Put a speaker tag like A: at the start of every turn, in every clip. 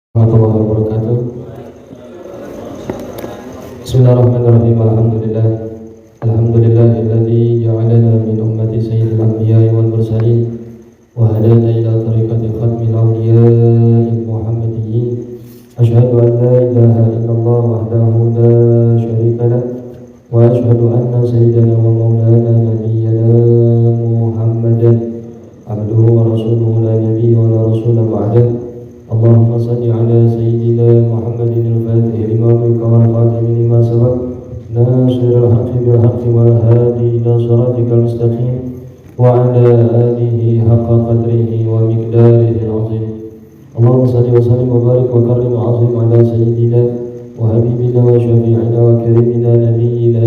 A: Warahmatullahi wabarakatuh. Bismillahirrahmanirrahim. Alhamdulillahilladzi ja'alana min ummati sayyidil anbiya'i wal mursalin wa hadana ila tariqati khatmil awliya'i muhammadiyyin. Asyhadu an la ilaha illallah wahdahu la syarika lah wa asyhadu anna sayyidana wa maulana nabiyyana Muhammadan abduhu wa rasuluhu la nabiyya wa la rasula ba'dahu. اللهم صل على سيدنا محمد الفاتح لما أغلق والخاتم لما سبق ناصر الحق بالحق والهادي إلى صراطك المستقيم وعلى آله حق قدره ومقداره العظيم. اللهم صل وسلم وبارك وكرم وعظم على سيدنا وحبيبنا وشفيعنا وكريمنا نبينا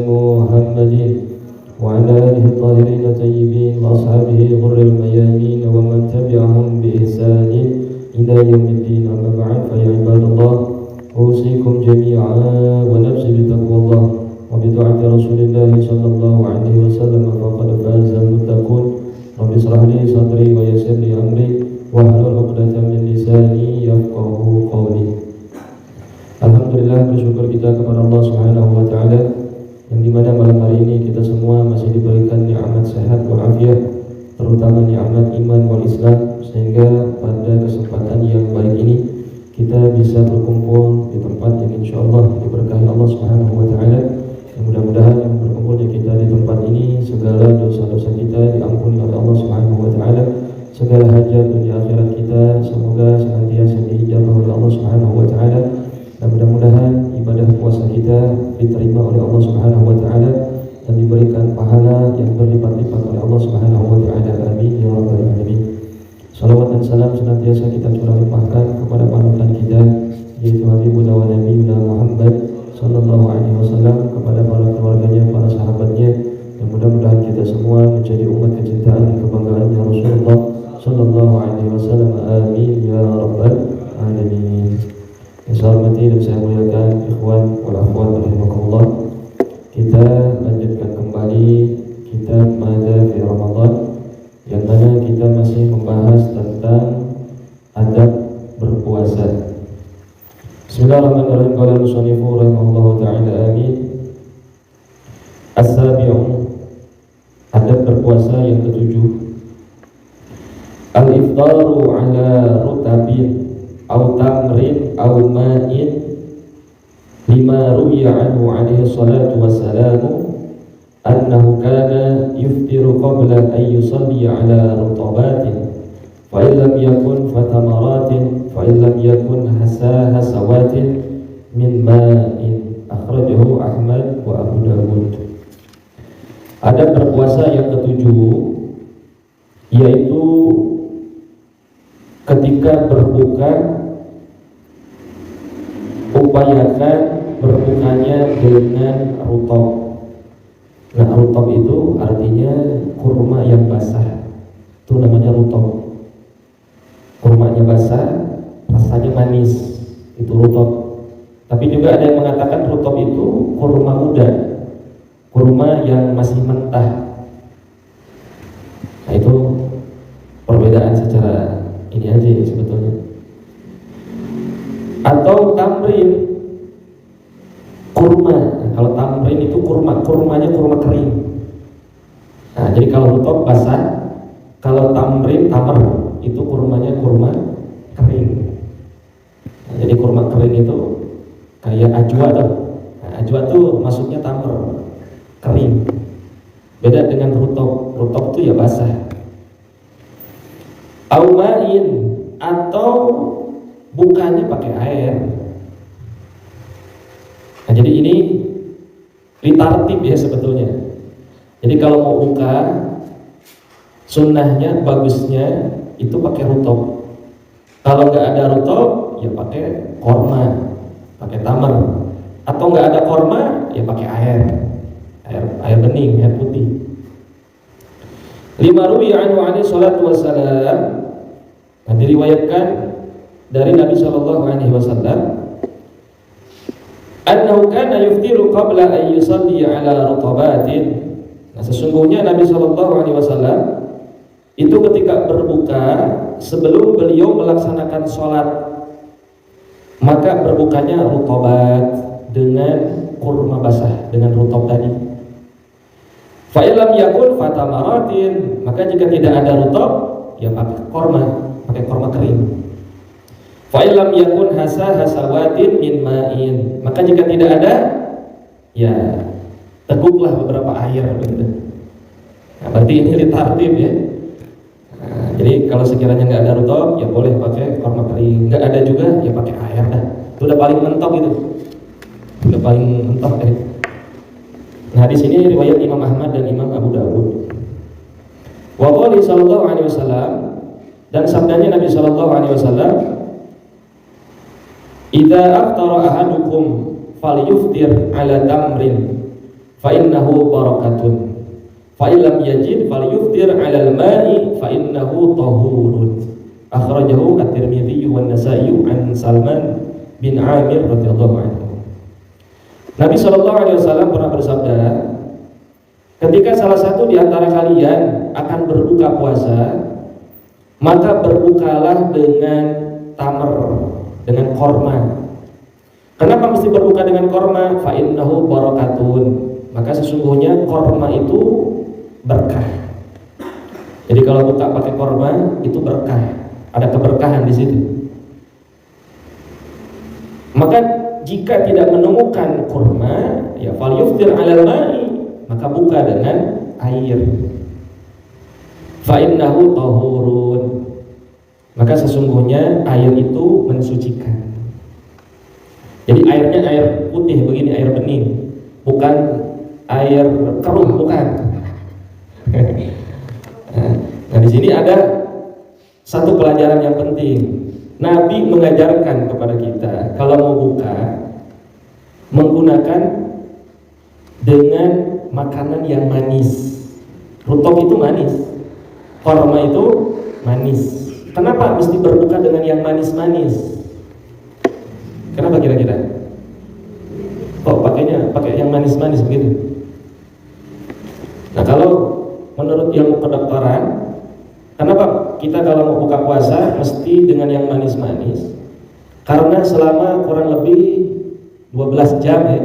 A: محمد وعلى آله الطاهرين الطيبين وأصحابه غر الميامين ومن تبعهم بإحسان إلى يوم الدين. أما بعد فيا عباد الله أوصيكم جميعا ونفسي بتقوى الله وبدعاء رسول الله صلى الله عليه وسلم فقد فاز المتقون. رب اشرح لي صدري ويسر لي أمري واحلل عقدة من لساني يفقهوا قولي. Alhamdulillah, bersyukur kita kepada Allah Subhanahu wa taala yang dimana malam hari ini kita semua masih diberikan nikmat sehat walafiat, terutama nikmat iman wal Islam, sehingga pada kesempatan yang baik ini kita bisa berkumpul di tempat yang insyaallah diberkahi Allah Subhanahu wa taala. Mudah-mudahan yang berkumpulnya kita di tempat ini segala dosa-dosa kita diampuni oleh Allah Subhanahu wa taala. Segala hajat dunia akhirat kita semoga senantiasa diijabah oleh Allah Subhanahu wa taala. Dan mudah-mudahan ibadah puasa kita diterima oleh Allah Subhanahu wa taala dan diberikan pahala yang berlipat-lipat oleh Allah Subhanahu wa taala. Amin ya rabbal alamin. Salawat dan salam senantiasa kita curah limpahkan kepada panutan kita yaitu Habibuna wa Nabiyuna Muhammad sallallahu alaihi wasallam, kepada para keluarganya, para sahabatnya, dan mudah-mudahan kita semua menjadi umat kecintaan dan kebanggaannya Rasulullah sallallahu alaihi wasallam. Amin ya rabbal alamin. Yang saya hormati dan saya muliakan ikhwan wal akhwat rahimakumullah, kita lanjutkan kembali kitab Madza fi Ramadan, yang mana kita masih membahas tentang adab berpuasa. Bismillahirrahmanirrahim. Qala al-musannifu rahimahullahu ta'ala amin. As-sabi'u, adab berpuasa yang ketujuh, al-iftaru ala rutabin au tamrin au ma'in lima ruwiya anhu alaihi salatu wassalamu annahu kana yuftiru qabla an yusalli ala rutabatin fa in lam yakun fatamaratin fa in lam yakun hasawatin min ma'in. Akhrajahu Ahmad wa Abu Dawud. Adab berpuasa yang ketujuh yaitu ketika berbuka upayakan berbukanya dengan rutab. Nah, rutab itu artinya kurma yang basah, itu namanya rutab. Kurmanya basah, rasanya manis, itu rutab. Tapi juga ada yang mengatakan rutab itu kurma muda, kurma yang masih mentah. Nah, itu perbedaan secara ini aja sebetulnya. Atau tamrin, kurma. Nah, kalau tamrin itu kurmanya kurma kering. Nah, jadi kalau rutab basah, kalau tamrin, tamar itu kurmanya kurma kering. Nah, jadi kurma kering itu kayak ajwa dong. Nah, ajwa tuh masuknya tamar kering. Beda dengan rutab. Rutab itu ya basah. Aumain, atau bukanya pakai air. Nah, jadi ini ditartib ya sebetulnya. Jadi kalau mau buka, sunnahnya bagusnya itu pakai rutab. Kalau nggak ada rutab, ya pakai korma, pakai tamar. Atau nggak ada korma, ya pakai air bening, air putih. Lima ruwiya anhu alaihi salatu wassalam, diriwayatkan dari Nabi sallallahu alaihi wasallam, annahu kana yuftiru qabla an yusalli ala rutabatin. Nah, sesungguhnya Nabi sallallahu alaihi wasallam itu ketika berbuka sebelum beliau melaksanakan sholat maka berbukanya rutobat dengan kurma basah, dengan rutob tadi. Fa'ilam yakun fatamaratin, maka jika tidak ada rutob, ya pakai korma kering. Fa'ilam yakun hasawatin min ma'in, maka jika tidak ada, ya teguklah beberapa air begitu. Nah, berarti ini litartib ya. Nah, jadi kalau sekiranya nggak ada rutob, ya boleh pakai korma kering. Nggak ada juga, ya pakai air dah. Itu udah paling mentok itu. Udah paling mentok ya. Nah, di sini riwayat Imam Ahmad dan Imam Abu Dawud. Wa qali sallallahu alaihi wasallam, dan sabdanya Nabi sallallahu alaihi wasallam, "Idza aftara ahadukum falyuftir ala tamrin fa innahu barakatun. Fa illam yajid falyuftir ala al-ma'i fa innahu tahurun." Akhrajahu At-Tirmidzi wa An-Nasa'i an Salman bin Amir radhiyallahu anhu. Nabi sallallahu alaihi wasallam pernah bersabda, ketika salah satu di antara kalian akan berbuka puasa, maka berbukalah dengan tamar, dengan korma. Kenapa mesti berbuka dengan korma? Fa innahu barakatun, maka sesungguhnya korma itu berkah. Jadi kalau buka pakai korma itu berkah, ada keberkahan di situ. Maka jika tidak menemukan kurma, ya falyuftir 'alal ma'i, maka buka dengan air. Fa innahu tahurun, maka sesungguhnya air itu mensucikan. Jadi airnya air putih begini, air bening, bukan air keruh, bukan. Nah, di sini ada satu pelajaran yang penting. Nabi mengajarkan kepada kita kalau mau buka menggunakan dengan makanan yang manis. Rutob itu manis, korma itu manis. Kenapa mesti berbuka dengan yang manis-manis? Kenapa kira-kira? Kok pakai yang manis-manis begitu? Nah, kalau menurut ilmu kedokteran, kenapa kita kalau mau buka puasa mesti dengan yang manis-manis? Karena selama kurang lebih 12 jam ya,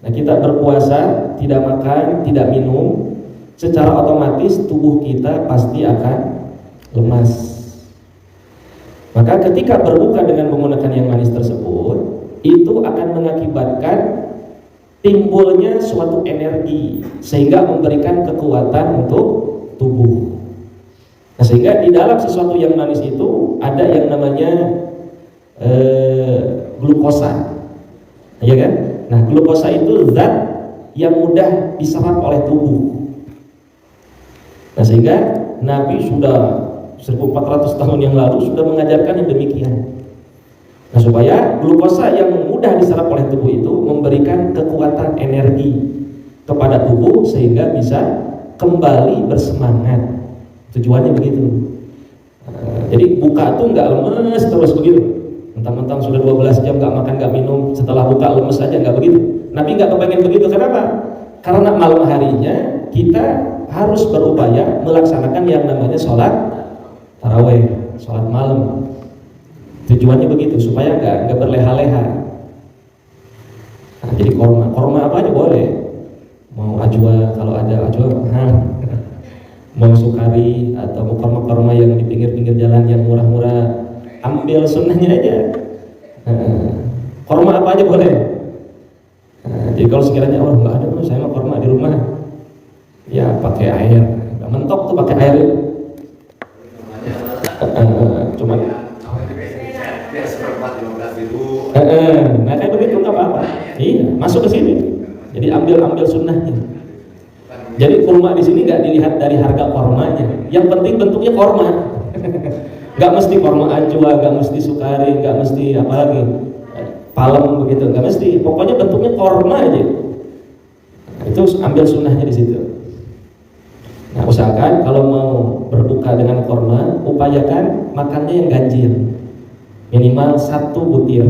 A: nah kita berpuasa, tidak makan, tidak minum, secara otomatis tubuh kita pasti akan lemas. Maka ketika berbuka dengan menggunakan yang manis tersebut, itu akan mengakibatkan timbulnya suatu energi sehingga memberikan kekuatan untuk tubuh. Nah, sehingga di dalam sesuatu yang manis itu ada yang namanya glukosa, ya kan? Nah, glukosa itu zat yang mudah diserap oleh tubuh. Nah, sehingga Nabi sudah 1400 tahun yang lalu sudah mengajarkan yang demikian. Nah, supaya glukosa yang mudah diserap oleh tubuh itu memberikan kekuatan energi kepada tubuh sehingga bisa kembali bersemangat. Tujuannya begitu. Jadi buka tuh nggak lemes terus begitu. Mentang-mentang sudah 12 jam nggak makan nggak minum, setelah buka lemes aja, nggak begitu. Nabi nggak kepengen begitu. Kenapa? Karena malam harinya kita harus berupaya melaksanakan yang namanya sholat taraweh, sholat malam. Tujuannya begitu supaya nggak berleha-leha. Nah, jadi korma apa aja boleh. Mau ajwa, kalau ada ajwa, mau sukari atau mau korma yang di pinggir-pinggir jalan yang murah-murah, ambil sunnahnya aja. Korma apa aja boleh. Jadi kalau sekiranya nggak ada, saya mau korma di rumah, ya pakai air, nggak mentok tuh pakai air. Cuma nah kayak begitu nggak apa-apa. Iya, masuk ke sini. Jadi ambil sunnahnya. Jadi kurma di sini nggak dilihat dari harga kormanya. Yang penting bentuknya korma. Nggak mesti korma ajwa, nggak mesti sukari, nggak mesti apa lagi palem begitu, nggak mesti. Pokoknya bentuknya korma aja. Nah, itu ambil sunnahnya di situ. Nah, usahakan kalau mau berbuka dengan korma, upayakan makannya yang ganjil, minimal 1 butir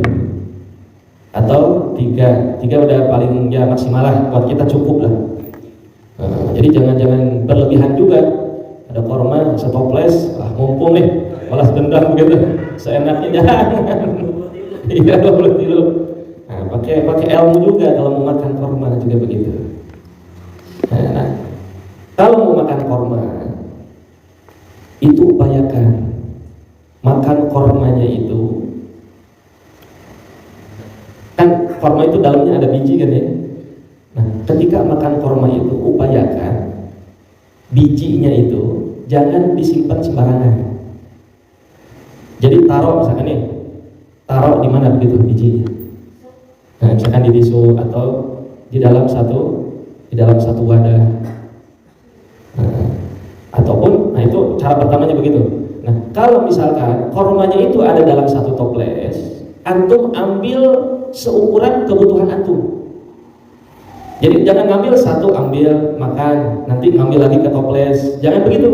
A: atau 3 udah paling ya maksimal lah, buat kita cukup lah. Jadi jangan berlebihan juga. Ada korma setoples, mumpung nih, balas dendam gitu, seenaknya jangan. Iya 20 kilo. Nah, pakai ilmu juga kalau mau makan korma juga begitu. Nah, kalau mau makan korma itu upayakan makan kormanya itu, kan korma itu dalamnya ada biji kan ya. Nah, ketika makan korma itu upayakan bijinya itu jangan disimpan sembarangan. Jadi taruh misalkan nih, taruh di mana begitu bijinya. Nah, misalkan di tisu atau di dalam satu wadah. Nah, ataupun, nah itu cara pertamanya begitu. Nah, kalau misalkan kormanya itu ada dalam satu toples, antum ambil seukuran kebutuhan antum. Jadi jangan ngambil satu, ambil makan, nanti ngambil lagi ke toples. Jangan begitu.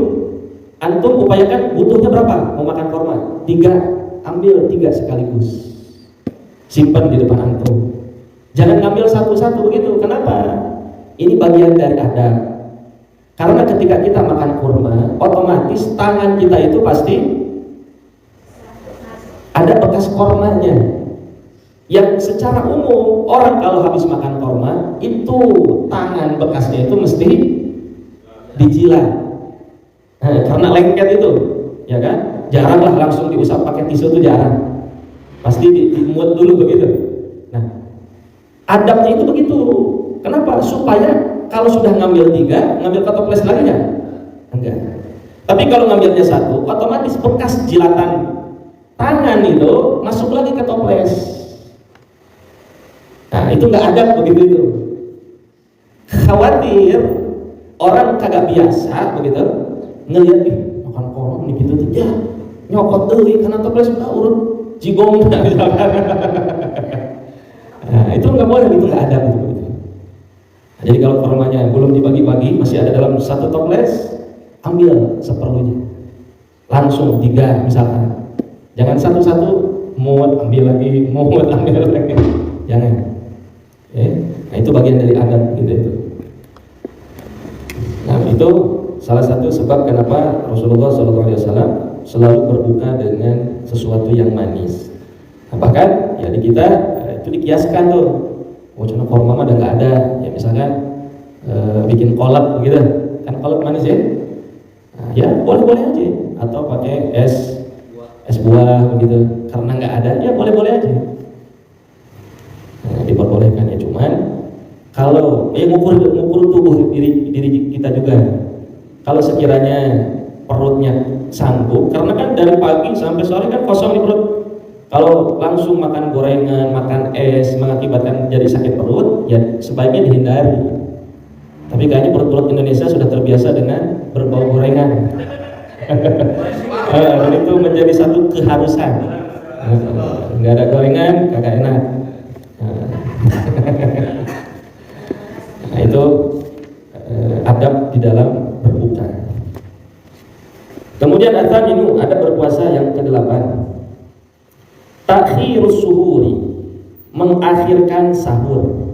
A: Antum upayakan butuhnya berapa mau makan korma? 3, ambil 3 sekaligus. Simpan di depan antum. Jangan ngambil satu-satu begitu. Kenapa? Ini bagian dari adab. Karena ketika kita makan kurma, otomatis tangan kita itu pasti ada bekas kormanya. Yang secara umum orang kalau habis makan korma itu tangan bekasnya itu mesti dijilat. Nah, karena lengket itu, ya kan? Jaranglah langsung diusap pakai tisu itu jarang. Pasti dimuat dulu begitu. Nah, adabnya itu begitu. Kenapa? Supaya kalau sudah ngambil 3, ngambil ke toples lagi ya? Enggak. Tapi kalau ngambilnya 1, otomatis bekas jilatan tangan itu masuk lagi ke toples. Nah, itu nggak ada begitu itu. Khawatir orang kagak biasa begitu ngelihat makan korma nih gitu ya nyokot deui karena toples udah urut jigong misalkan. Nah, itu nggak boleh, itu nggak ada begitu. Nah, jadi kalau kormanya belum dibagi-bagi masih ada dalam satu toples, ambil seperlunya. Langsung 3 misalkan. Jangan satu-satu muat ambil lagi, muat ambil lagi. Jangan. Ya. Nah, itu bagian dari adab gitu itu. Nah, itu salah satu sebab kenapa Rasulullah SAW selalu berbuka dengan sesuatu yang manis. Nah, bahkan ya di kita itu dikiaskan tuh. Oh, cuma korma mah udah nggak ada. Ya misalkan bikin kolak gitu, kan kolak manis ya. Nah, ya boleh-boleh aja. Atau pakai es buah begitu. Karena nggak ada, ya boleh-boleh aja. Nah, diperbolehkan ya, cuman kalau ngukur tubuh diri kita juga. Kalau sekiranya perutnya sanggup, karena kan dari pagi sampai sore kan kosong di perut. Kalau langsung makan gorengan, makan es mengakibatkan jadi sakit perut, ya sebaiknya dihindari. Tapi kayaknya perut-perut Indonesia sudah terbiasa dengan berbau gorengan. Dan itu menjadi satu keharusan. Nggak ada gorengan, kagak enak. Nah, itu adab di dalam berbuka. Kemudian ini ada berpuasa yang ke-8. Takhirus suhuri, mengakhirkan sahur.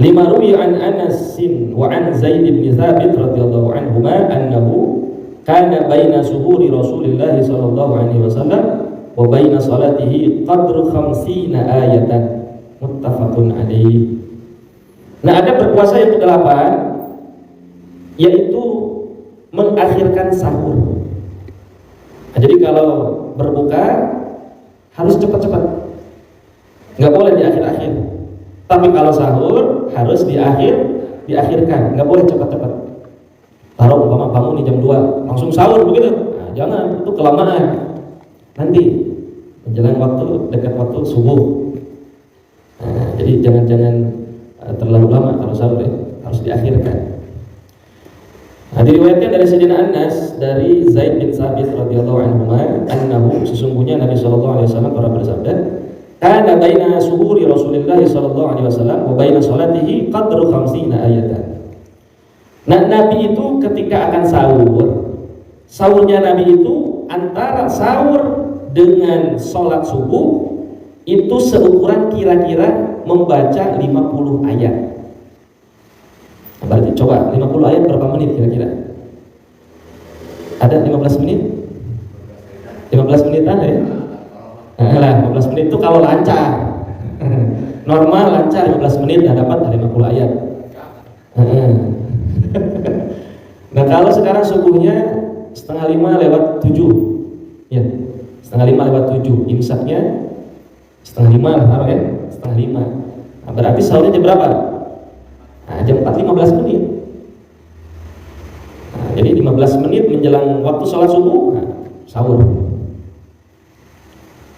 A: Lima ruwi an Anas wa an Zaid bin Thabit radhiyallahu anhuma annahu kana baina suhuri Rasulillah sallallahu alaihi wasallam wa baina salatihi qadru 50 ayatan, muttafaqun alaih. Nah, ada berpuasa yang ke-8 yaitu mengakhirkan sahur. Nah, jadi kalau berbuka harus cepat-cepat, nggak boleh di akhir-akhir. Tapi kalau sahur harus diakhirkan, nggak boleh cepat-cepat. Taruh umpama bangun di jam 2 langsung sahur begitu, nah, jangan, itu kelamaan. Nanti menjelang waktu, dekat waktu subuh. Nah, jadi jangan terlalu lama kalau sahur ya, harus diakhirkan. Nah, diriwayatkan dari Sayyidina Anas dari Zaid bin Thabit radhiyallahu anhu annahu, sesungguhnya Nabi sallallahu alaihi wasallam pernah bersabda, kana baina suhuri Rasulillah sallallahu alaihi wasallam wa baina salatihi qadru 50 ayatan. Nah, Nabi itu ketika akan sahurnya Nabi itu antara sahur dengan sholat subuh itu seukuran kira-kira membaca 50 ayat. Berarti coba 50 ayat berapa menit kira-kira? Ada 15 menit? 15 menitan ya? Nah, lah 15 menit itu kalau lancar. Normal lancar 15 menit dah dapat 50 ayat. Nah kalau sekarang subuhnya 4:30 lewat 7, ya 4:30 lewat 7, imsaknya 4:30 lah taruh ya, 4:30. Nah, berarti sahurnya jam berapa? Nah, jam 4:15 menit. Nah, jadi 15 menit menjelang waktu sholat subuh, nah, sahur.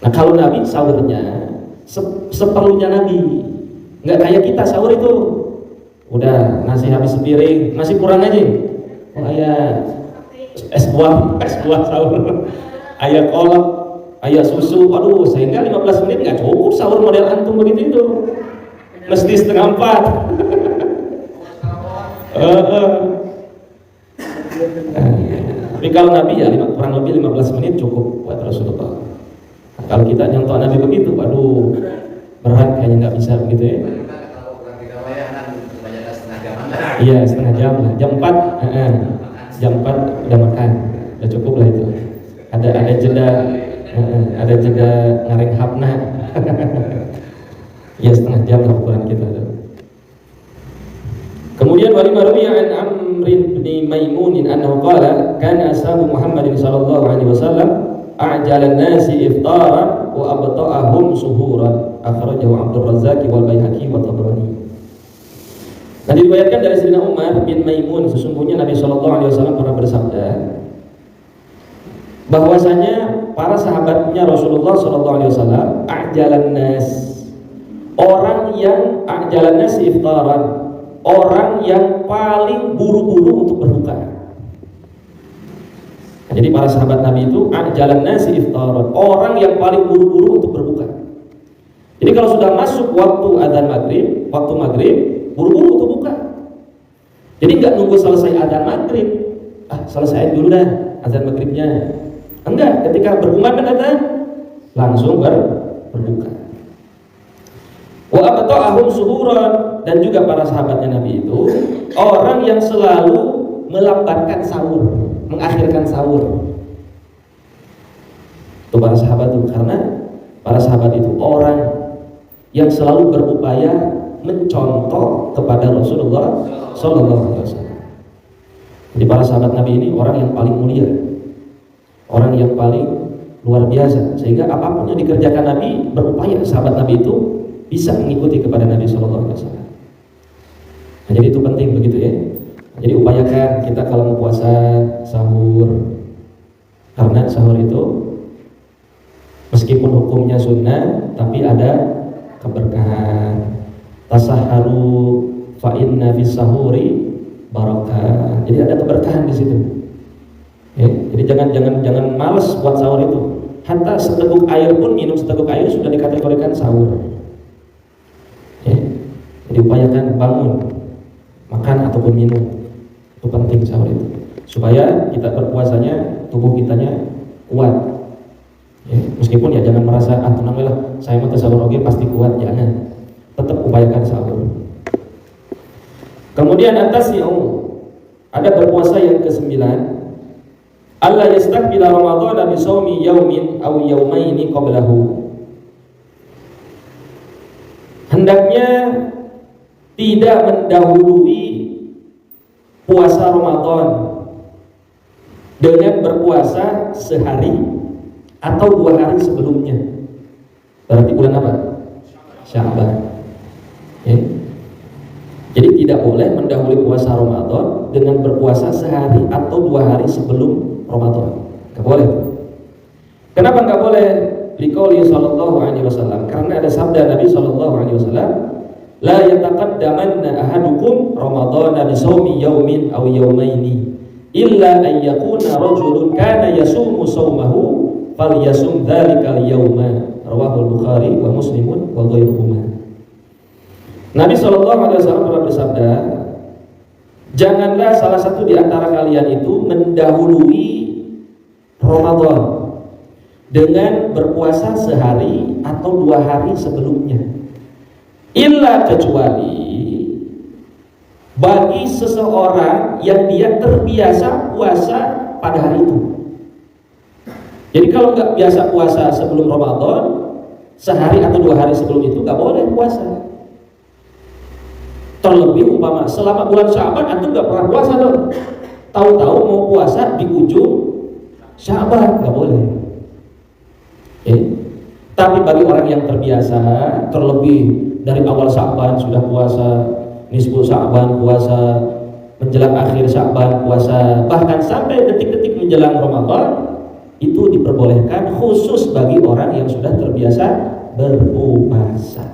A: Nah kalau Nabi sahurnya seperlunya Nabi, nggak kayak kita sahur itu udah nasi habis sepiring, masih kurang aja. Oh ayah es buah sahur, ayah kolak, ayah susu, aduh sehingga 15 menit nggak cukup sahur model antum begitu itu, mesti 3:30. Tapi kalau Nabi ya kurang lebih 15 menit cukup buat Rasulullah. Nah, kalau kita nyontoh Nabi begitu, waduh berat kayaknya nggak bisa begitu ya. Iya 1/2 jam lah, jam 4, jam 4 udah makan, udah cukup lah itu. Ada jeda ngareng hapna. Ya 1/2 jam lah ukuran kita tuh. Kemudian wali marwiya an Amr bin Maimun annahu qala kana ashabu Muhammadin sallallahu alaihi wasallam a'jalan nasi iftaran wa abta'ahum suhuran, akhrajahu Abdul Razzaq wal Baihaqi wa Tabrani. Nah diriwayatkan dari Sayyidina Umar bin Maimun, sesungguhnya Nabi sallallahu alaihi wasallam pernah bersabda bahwasanya para sahabatnya Rasulullah sallallahu alaihi wasallam a'jalan nas, orang yang a'jalan nas iftaran, orang yang paling buru-buru untuk berbuka. Nah, jadi para sahabat Nabi itu a'jalan nasi iftaran, orang yang paling buru-buru untuk berbuka. Jadi kalau sudah masuk waktu adzan maghrib, waktu maghrib, buru-buru untuk buka. Jadi nggak nunggu selesai adzan maghrib, selesai dulu dah adzan maghribnya. Enggak, ketika berkumandang adzan langsung berbuka. Wa abta'ahum suhuran, dan juga para sahabatnya Nabi itu orang yang selalu melambatkan sahur, mengakhirkan sahur. Itu para sahabat itu, karena para sahabat itu orang yang selalu berupaya mencontoh kepada Rasulullah sallallahu alaihi wasallam. Jadi para sahabat Nabi ini orang yang paling mulia, orang yang paling luar biasa, sehingga apapun yang dikerjakan Nabi berupaya sahabat Nabi itu bisa mengikuti kepada Nabi sallallahu alaihi wasallam. Nah, jadi itu penting begitu ya. Jadi upayakan kita kalau mau puasa sahur, karena sahur itu meskipun hukumnya sunnah tapi ada keberkahan. Tasahharu fa inna fis sahuri barakah. Jadi ada keberkahan di situ. Ya, jadi jangan malas buat sahur itu. Hatta seteguk air pun, minum seteguk air sudah dikategorikan sahur. Ya, jadi upayakan bangun, makan ataupun minum. Itu penting sahur itu, supaya kita berpuasanya tubuh kitanya kuat. Ya, meskipun ya jangan merasa tenang lah, saya mau sahur oke pasti kuat, jangan. Tetap upayakan sahur. Kemudian atas yang ada berpuasa yang ke-9, Allah yastaqbila Ramadan bi shaumi yaumin aw yaumaini qablahu. Hendaknya tidak mendahului puasa Ramadan dengan berpuasa sehari atau 2 hari sebelumnya. Berarti bulan apa? Sya'ban. Ya. Jadi tidak boleh mendahului puasa Ramadan dengan berpuasa sehari atau 2 hari sebelum Ramadan. Gak boleh. Kenapa gak boleh? Liqauli sallallahu alaihi wasallam, karena ada sabda Nabi sallallahu alaihi wasallam, la yataqaddamanna ahadukum Ramadana bi shaumi yaumin aw yaumaini illa an yakuna rajulun kana yasumu shaumahu falyasum dzalikal yauma. Rawahul Bukhari wa Muslimun wa ghairuhuma. Nabi SAW pernah bersabda, janganlah salah satu di antara kalian itu mendahului Ramadan dengan berpuasa sehari atau 2 hari sebelumnya, illa kecuali bagi seseorang yang dia terbiasa puasa pada hari itu. Jadi kalau nggak biasa puasa sebelum Ramadan, sehari atau 2 hari sebelum itu nggak boleh puasa. Terlebih umpama selama bulan Sya'ban antum nggak pernah puasa dong. Tahu-tahu mau puasa di ujung Sya'ban, nggak boleh. Tapi bagi orang yang terbiasa, terlebih dari awal Sya'ban sudah puasa, nisfu Sya'ban puasa, menjelang akhir Sya'ban puasa, bahkan sampai detik-detik menjelang Ramadan, itu diperbolehkan khusus bagi orang yang sudah terbiasa berpuasa.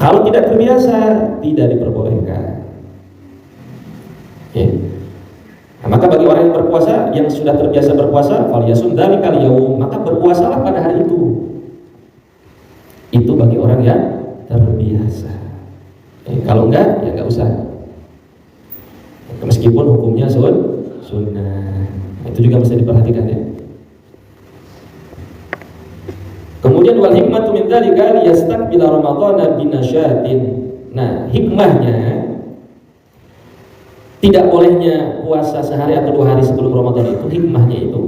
A: Kalau tidak terbiasa, tidak diperbolehkan. Nah, maka bagi orang yang berpuasa, yang sudah terbiasa berpuasa, falyasum dzalikal yaum, maka berpuasalah pada hari itu. Itu bagi orang yang terbiasa. Kalau enggak, ya enggak usah. Meskipun hukumnya sunnah, itu juga bisa diperhatikan ya. Kemudian wal hikmatu min dzalika liyastaqbila ramadhana binasyatin. Nah, hikmahnya tidak bolehnya puasa sehari atau 2 hari sebelum Ramadan itu, hikmahnya itu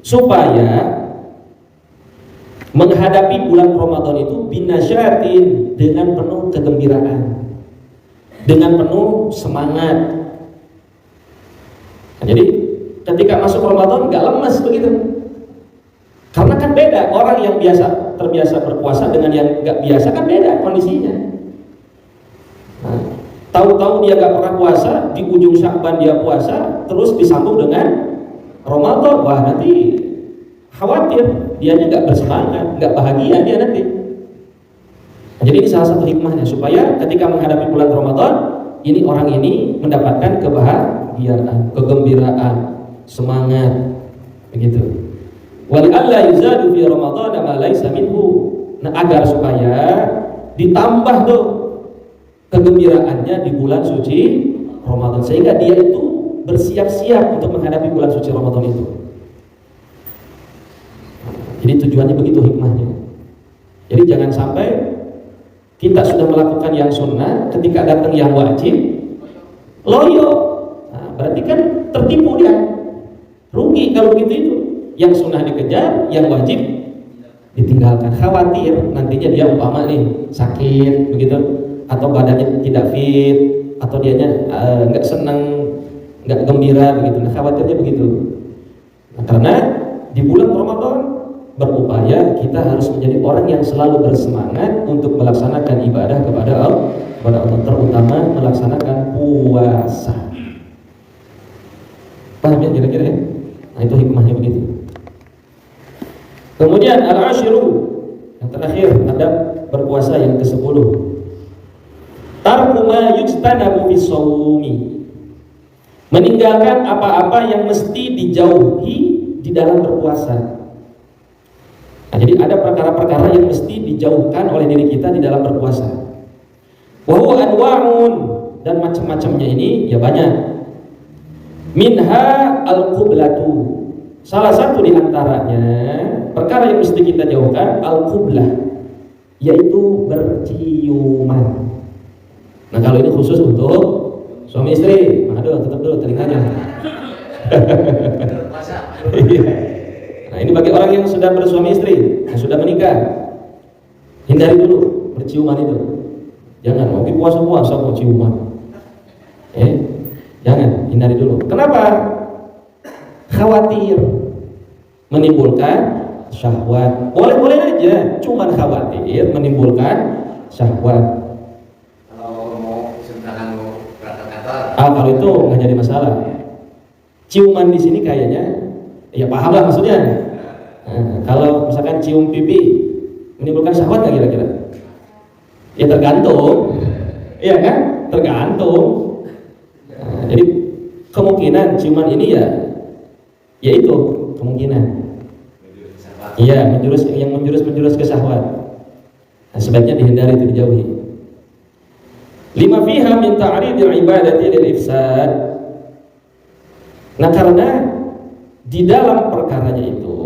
A: supaya menghadapi bulan Ramadan itu binasyatin, dengan penuh kegembiraan, dengan penuh semangat. Nah, jadi ketika masuk Ramadan nggak lemes begitu. Karena kan beda, orang yang terbiasa berpuasa dengan yang nggak biasa kan beda kondisinya. Nah, tahu-tahu dia nggak pernah puasa, di ujung Sya'ban dia puasa, terus disambung dengan Ramadan, wah nanti khawatir, dianya nggak bersemangat, nggak bahagia dia nanti. Nah, jadi ini salah satu hikmahnya supaya ketika menghadapi bulan Ramadan, ini orang ini mendapatkan kebahagiaan, kegembiraan, semangat, begitu. Wali alla yuzadu fi Ramadan ma laisa minhu. Nah, agar supaya ditambah tuh kegembiraannya di bulan suci Ramadan, sehingga dia itu bersiap-siap untuk menghadapi bulan suci Ramadan itu. Jadi tujuannya begitu hikmahnya. Jadi jangan sampai kita sudah melakukan yang sunnah, ketika datang yang wajib loyo. Nah, berarti kan tertipu dia, rugi kalau begitu itu. Yang sunnah dikejar, yang wajib ditinggalkan. Khawatir nantinya dia umpama nih sakit begitu, atau badannya tidak fit, atau dianya nggak senang, nggak gembira begitu. Nah, khawatirnya begitu. Nah, karena di bulan Ramadan berupaya kita harus menjadi orang yang selalu bersemangat untuk melaksanakan ibadah kepada Allah, terutama melaksanakan puasa. Paham ya kira-kira ya? Nah, itu hikmahnya begitu. Kemudian al-ashiru, yang terakhir, adab berpuasa yang ke-10. Tarku ma yujtanabu fi shaumi. Meninggalkan apa-apa yang mesti dijauhi di dalam berpuasa. Nah, jadi ada perkara-perkara yang mesti dijauhkan oleh diri kita di dalam berpuasa. Wa huwa anwa'un, dan macam-macamnya ini ya banyak. Minha al-qiblatu. Salah satu di antaranya perkara yang mesti kita jauhkan al-qiblah, yaitu berciuman. Nah, kalau ini khusus untuk suami istri. Aduh, tutup dulu telinganya. Nah, ini bagi orang yang sudah bersuami istri, yang sudah menikah, hindari dulu berciuman itu. Jangan mau puasa-puasa mau ciuman. Jangan, hindari dulu. Kenapa? Khawatir menimbulkan syahwat. Boleh-boleh aja, cuman khawatir menimbulkan syahwat.
B: Kalau mau sebenarnya mau berangkat kantor,
A: Kalau itu nggak jadi masalah. Ciuman di sini kayaknya, ya paham lah maksudnya. Nah, kalau misalkan cium pipi menimbulkan syahwat nggak kira-kira? Ya tergantung, iya kan? Tergantung. Nah, jadi kemungkinan ciuman ini ya itu kemungkinan. Iya, menjurus ke syahwat. Nah, sebaiknya dihindari, itu dijauhi. Lima fiha min ta'ridil ibadati lil ifsad. Nah, karena di dalam perkaranya itu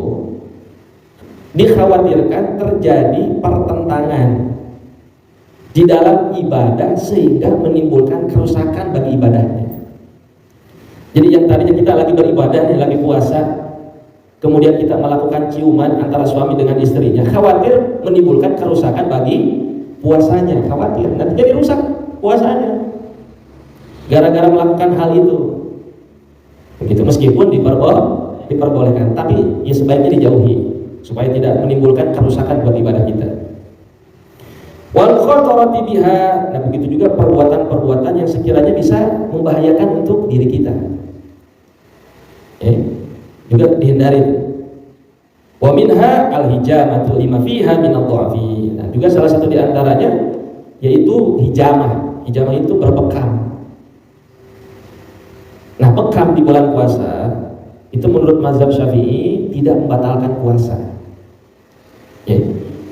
A: dikhawatirkan terjadi pertentangan di dalam ibadah sehingga menimbulkan kerusakan bagi ibadahnya. Jadi yang tadinya kita lagi beribadah, lagi puasa, kemudian kita melakukan ciuman antara suami dengan istrinya, khawatir menimbulkan kerusakan bagi puasanya, khawatir nanti jadi rusak puasanya gara-gara melakukan hal itu. Begitu, meskipun diperbolehkan, tapi ya sebaiknya dijauhi supaya tidak menimbulkan kerusakan buat ibadah kita. Wal khatarati biha, nah begitu juga perbuatan-perbuatan yang sekiranya bisa membahayakan untuk diri kita, juga dihindari. Wa minha al-hijamatu lima fiha min ad-dha'fi. Nah, juga salah satu di antaranya yaitu hijamah. Hijamah itu berbekam. Nah, bekam di bulan puasa itu menurut mazhab Syafi'i tidak membatalkan puasa. Ya.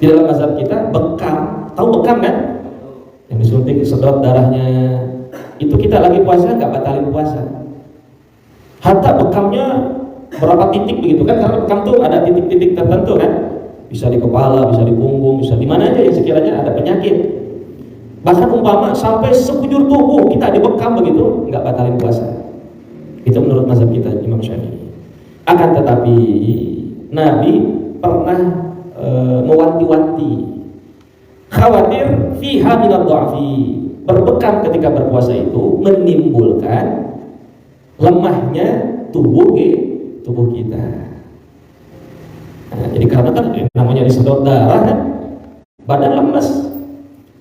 A: Di dalam mazhab kita bekam, tahu bekam kan? Yang disuntik sedot darahnya, itu kita lagi puasa nggak batalin puasa. Hatta bekamnya berapa titik begitu kan, karena bekam tuh ada titik-titik tertentu kan, bisa di kepala, bisa di punggung, bisa di mana aja yang sekiranya ada penyakit. Bahkan umpama sampai sekujur tubuh kita dibekam begitu, nggak batalin puasa. Itu menurut mazhab kita Imam Syafi'i. Akan tetapi Nabi pernah mewanti-wanti, khawatir fiha min ad-dha'fi, berbekam ketika berpuasa itu menimbulkan lemahnya tubuh kita. Nah, jadi karena kan namanya disedot darah kan, badan lemes,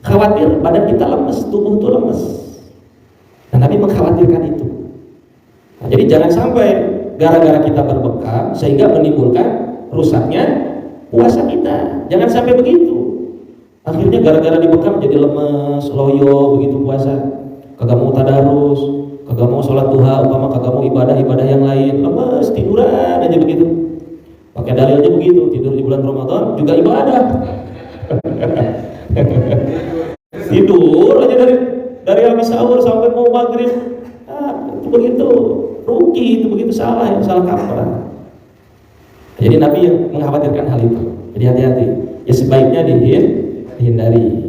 A: khawatir badan kita lemes, tubuh itu lemes. Nah, Nabi mengkhawatirkan itu. Nah, jadi jangan sampai gara-gara kita berbekam sehingga menimbulkan rusaknya puasa kita. Jangan sampai begitu. Akhirnya gara-gara dibekam jadi lemes, loyo begitu puasa, kagak mau tadarus, kagak mau sholat duha, umpama kagak mau ibadah-ibadah yang lain, lemes, tiduran aja begitu. Pakai dalilnya begitu, tidur di bulan Ramadan juga ibadah. Tidur aja dari habis sahur sampai mau maghrib, itu begitu rugi, itu begitu salah, yang salah kaprah. Jadi Nabi yang mengkhawatirkan hal itu. Jadi hati-hati. Ya sebaiknya dihindari.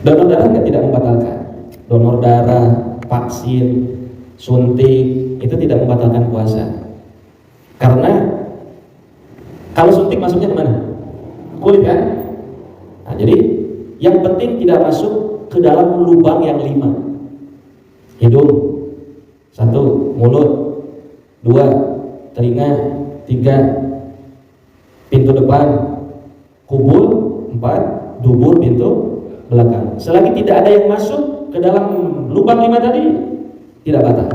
A: Donor darah tidak membatalkan. Donor darah, vaksin, suntik itu tidak membatalkan puasa. Karena kalau suntik masuknya ke mana? Kulit kan? Nah, jadi yang penting tidak masuk ke dalam lubang yang 5. Hidung 1, mulut 2, telinga 3, pintu depan, kubur 4, dubur, pintu belakang. Selagi tidak ada yang masuk ke dalam lubang 5 tadi, tidak batal.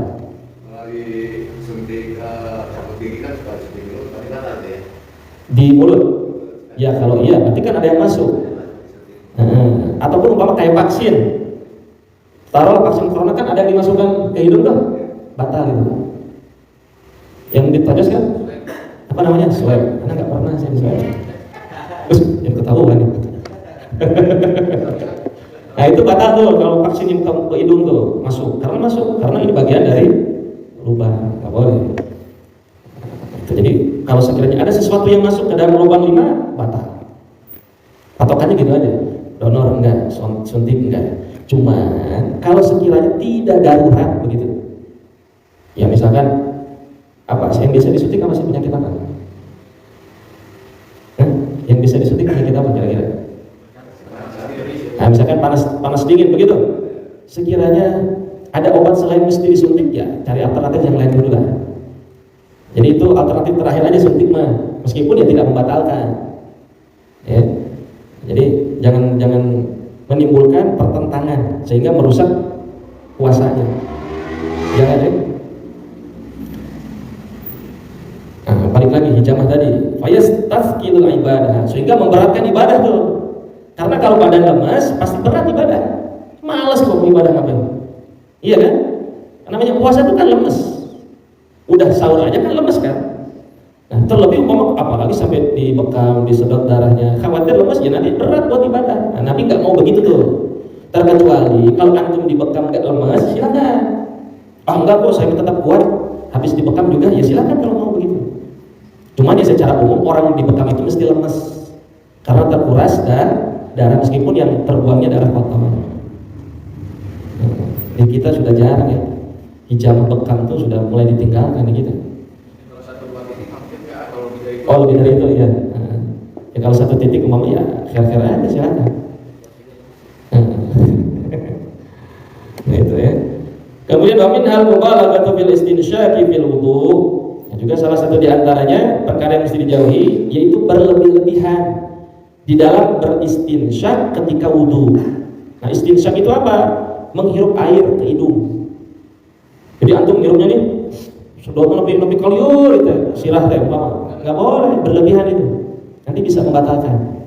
B: Melalui suntik cabut gigi kan suka suntik mulut, tapi batal ya?
A: Di mulut? Ya kalau iya, berarti kan ada yang masuk. Ataupun umpama kayak vaksin, taruh vaksin corona kan ada yang dimasukkan ke hidung tuh, batal itu. Yang ditajos kan? Apa namanya? Swab. Karena nggak pernah saya swab. Terus yang ketahuan ya. Nah itu batal tuh kalau vaksin yang ke hidung tuh masuk. Karena ini bagian dari lubang, nggak boleh. Jadi kalau sekiranya ada sesuatu yang masuk ke dalam lubang 5, batal. Patokannya gitu aja. Donor enggak, suntik enggak. Cuman kalau sekiranya tidak darurat begitu, ya misalkan apa yang bisa disuntik apa sih, penyakit apa? Yang bisa disuntik penyakit apa kira-kira? Nah, misalkan panas dingin begitu. Sekiranya ada obat selain mesti disuntik, ya cari alternatif yang lain dulu lah. Jadi itu alternatif terakhir aja suntik mah, meskipun dia tidak membatalkan. Ya. Jadi jangan menimbulkan pertentangan sehingga merusak puasanya. Jangan ya. Nah, balik lagi hijamah tadi, fayastafqilul ibadah, sehingga memberatkan ibadah tuh. Karena kalau badan lemas pasti berat ibadah. Malas kok ibadah ngapain? Iya kan? Namanya puasa itu kan lemes. Udah sahur aja kan lemes kan? Nah, terlebih umpama apalagi sampai dibekam, disedot darahnya, khawatir lemes ya nanti berat buat ibadah. Nah, Nabi nggak mau begitu tuh. Terkecuali kalau antum dibekam nggak lemes, silakan. Enggak kok, saya tetap kuat. Habis dibekam juga ya silakan kalau mau begitu. Cuman ya secara umum orang dibekam itu mesti lemes karena terkuras darah meskipun yang terbuangnya darah kotor. Di kita sudah jarang ya. hijama bekam tuh sudah mulai ditinggalkan gitu.
B: Kalau satu buat ini hampir nggak, kalau lebih dari itu.
A: Oh lebih dari itu ya. Ya kalau satu titik umpamanya ya kira-kira aja silakan. Nah itu ya. Kemudian wamin hal mubalaghatu fil istinsyaqi fil wudu. Nah, juga salah satu di antaranya perkara yang mesti dijauhi yaitu berlebih-lebihan di dalam beristinsyak ketika wudu. Nah istinsyak itu apa? Menghirup air ke hidung. Jadi antum ngirupnya nih sedot lebih kaliur gitu, sirah teh umpama. Nggak boleh berlebihan itu. Nanti bisa membatalkan.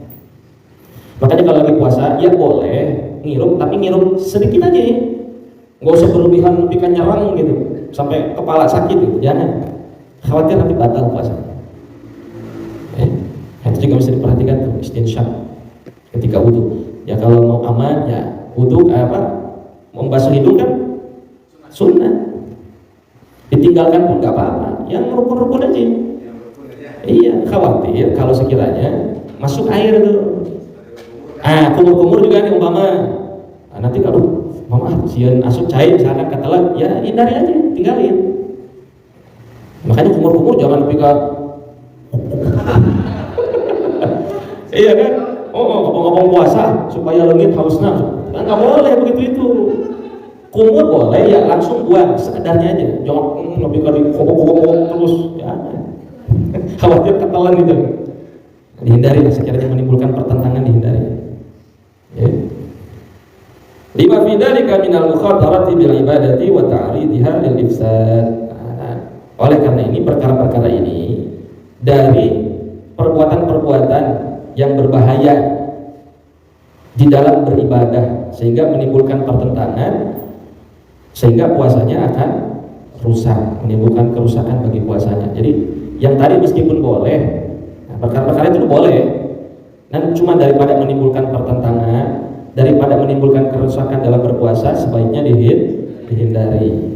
A: Makanya kalau lagi puasa ya boleh ngirup, tapi ngirup sedikit aja ya. Nggak usah berlebihan bikin nyerang gitu sampai kepala sakit gitu. Jangan. Khawatir nanti batal puasa. Itu juga mesti diperhatikan tuh istinsyak ketika wudu. Ya kalau mau aman ya wudu membasuh hidung kan sunnah. Ditinggalkan pun nggak apa-apa. Yang rukun-rukun aja. Iya, khawatir kalau sekiranya masuk air tuh. Kumur-kumur juga nih umpama. Nanti kalau mama sieun asup cair misalkan ketelan, ya hindari aja, tinggalin. Makanya kumur-kumur jangan pegang. Iya kan? Ngomong puasa supaya leungit hausna. Nggak boleh begitu itu. Kumur boleh ya langsung buang sekedarnya aja. Jangan lebih kali kobok terus. Ya. Khawatir ketelan gitu. Dihindari sekiranya menimbulkan pertentangan dihindari. Ya. Lima fi dzalika minal mukhatarati bil ibadati wa ta'ridha lil ifsad. Oleh karena ini perkara-perkara ini dari perbuatan-perbuatan yang berbahaya di dalam beribadah sehingga menimbulkan pertentangan sehingga puasanya akan rusak, menimbulkan kerusakan bagi puasanya. Jadi yang tadi meskipun boleh, perkara-perkara itu boleh, dan cuma daripada menimbulkan pertentangan, daripada menimbulkan kerusakan dalam berpuasa, sebaiknya dihindari.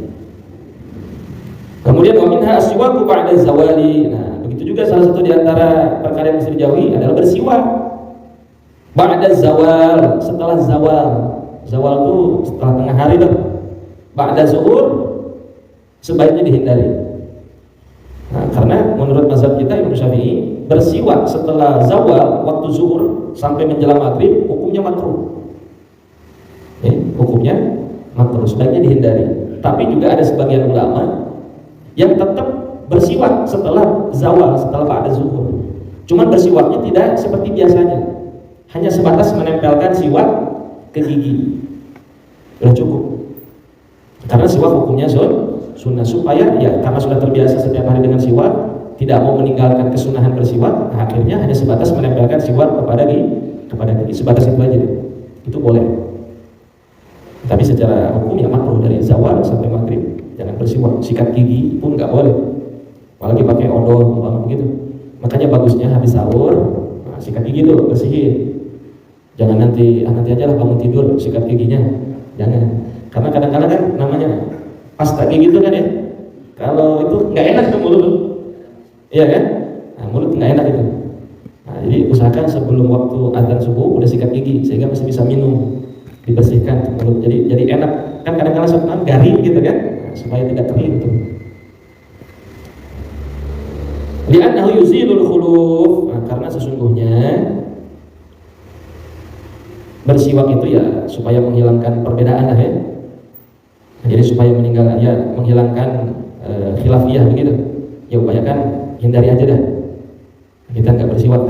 A: Kemudian waminha aswaku ba'da zawali. Nah, begitu juga salah satu di antara perkara yang mesti dijauhi adalah bersiwak ba'da zawal, setelah zawal. Zawal itu setelah tengah hari tuh. Ba'da zuhur sebaiknya dihindari. Nah, karena menurut mazhab kita Imam Syafi'i, bersiwak setelah zawal waktu zuhur sampai menjelang maghrib hukumnya makruh. Hukumnya makruh, sebaiknya dihindari. Tapi juga ada sebagian ulama yang tetap bersiwak setelah zawal, setelah ba'da zuhur. Cuman bersiwaknya tidak seperti biasanya, hanya sebatas menempelkan siwak ke gigi. Sudah cukup. Karena siwak hukumnya sunnah, supaya ya karena sudah terbiasa setiap hari dengan siwak, tidak mau meninggalkan kesunahan bersiwak, akhirnya hanya sebatas menempelkan siwak kepada gigi, sebatas itu aja. Itu boleh. Tapi secara hukum ya makruh dari zawal sampai maghrib jangan bersiwak, sikat gigi pun nggak boleh, apalagi pakai odol begitu. Makanya bagusnya habis sahur, sikat gigi tuh bersihin. Jangan nanti aja lah bangun tidur sikat giginya, jangan. Karena kadang-kadang kan namanya pasta gigi itu kan ya, kalau itu nggak enak ke mulut, iya kan? Nah, mulut nggak enak itu. Nah, jadi usahakan sebelum waktu adzan subuh udah sikat gigi sehingga masih bisa minum, dibersihkan mulut. Jadi enak. Kan kadang-kadang suka garing gitu kan, nah, supaya tidak kering itu. Li'annahu yuzilul khuluf. Nah, karena sesungguhnya bersiwak itu ya supaya menghilangkan perbedaan lah ya. Jadi supaya menghilangkan khilafiyah begitu. Ya upayakan hindari aja dah. Kita nggak bersiwak.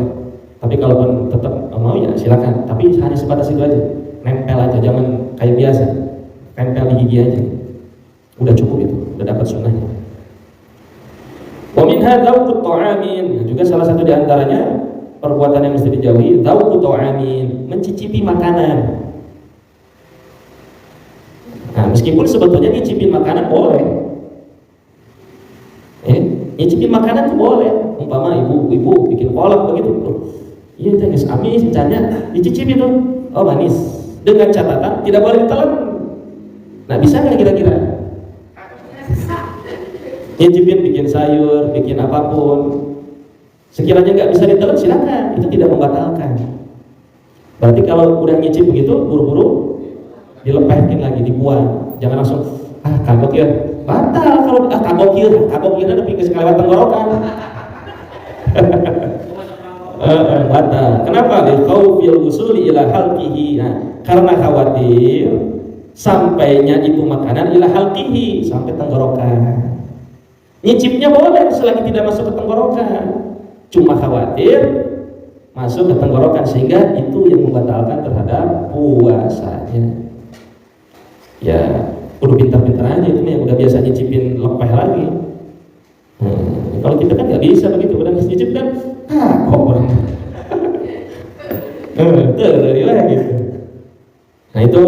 A: Tapi kalaupun tetap mau ya silakan. Tapi hanya sebatas itu aja. Nempel aja, jangan kayak biasa. Nempel di gigi aja. Udah cukup itu, udah dapat sunnahnya. Wa minha dzauqut ta'amin. Juga salah satu di antaranya perbuatan yang mesti dijauhi, dzauqut ta'amin, mencicipi makanan. Nah, meskipun sebetulnya nyicipin makanan boleh. Nyicipin makanan itu boleh. Umpama ibu bikin kolak begitu. Iya, teh geus amis caranya dicicipi tuh. Oh, manis. Dengan catatan tidak boleh ditelan. Nah, bisa nggak kira-kira? Nyicipin bikin sayur, bikin apapun. Sekiranya nggak bisa ditelan silakan, itu tidak membatalkan. Berarti kalau udah nyicip begitu, buru-buru dilepehkin lagi, dibuang. Jangan langsung kagok ya, batal kalau kagok kira tapi kesekalewat tenggorokan. Batal. Kenapa? Liqaufil usuli ila halqihi. Karena khawatir sampainya itu makanan ila halqihi, sampai tenggorokan. Nyicipnya boleh selagi tidak masuk ke tenggorokan. Cuma khawatir masuk ke tenggorokan sehingga itu yang membatalkan terhadap puasanya. Ya, udah pintar-pintar aja itu yang udah biasa nyicipin lepeh lagi. Kalau kita kan nggak bisa begitu, udah nyicip kan, kok orang. Gitu. Nah itu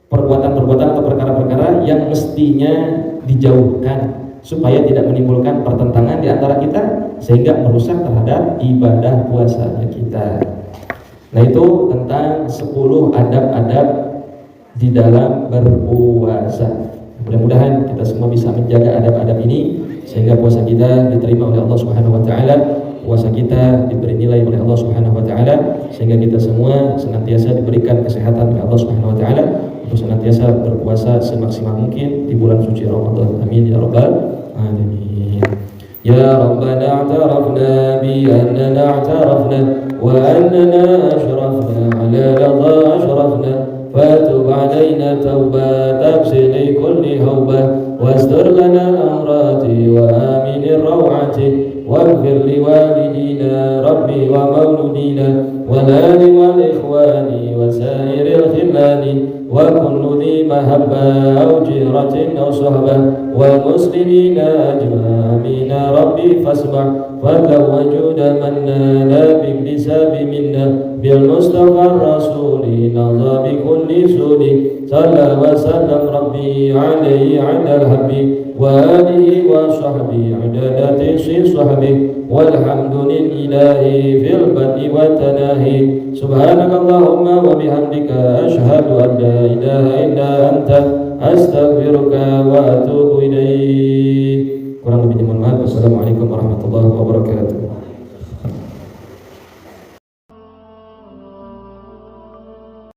A: perbuatan-perbuatan atau perkara-perkara yang mestinya dijauhkan supaya tidak menimbulkan pertentangan di antara kita sehingga merusak terhadap ibadah puasanya kita. Nah itu tentang 10 adab-adab di dalam berpuasa. Mudah-mudahan kita semua bisa menjaga adab-adab ini sehingga puasa kita diterima oleh Allah Subhanahu wa taala, puasa kita diberi nilai oleh Allah Subhanahu wa taala, sehingga kita semua senantiasa diberikan kesehatan oleh Allah Subhanahu wa taala untuk senantiasa berpuasa semaksimal mungkin di bulan suci Ramadan. Amin ya rabbal alamin. Ya Rabbana a'tarafna bi annana a'tarafna wa annana ashrafna ala ladha ashrafna fatub alaina tauba tafsil kulli hawba واستر لنا الأمرات وآمن الروعة واغفر لوالدينا ربي ومولودينا والآل والإخوان وسائر الخلان وكل ذي محبة أو جيرة أو صحبة والمسلمين أجمعين ربي فاسمع فلو وجود من نال باكتساب منا بالمصطفى الرسول نظى بكل سول صلى وسلم ربي عليه على الحب وآله وصحبه عدد صحبه والحمد لله في البدء والتناهي سبحانك اللهم وبحمدك أشهد أن لا إله إلا أنت أستغفرك وأتوب إليك. Kurang lebihnya mohon maaf. Wassalamualaikum warahmatullahi wabarakatuh.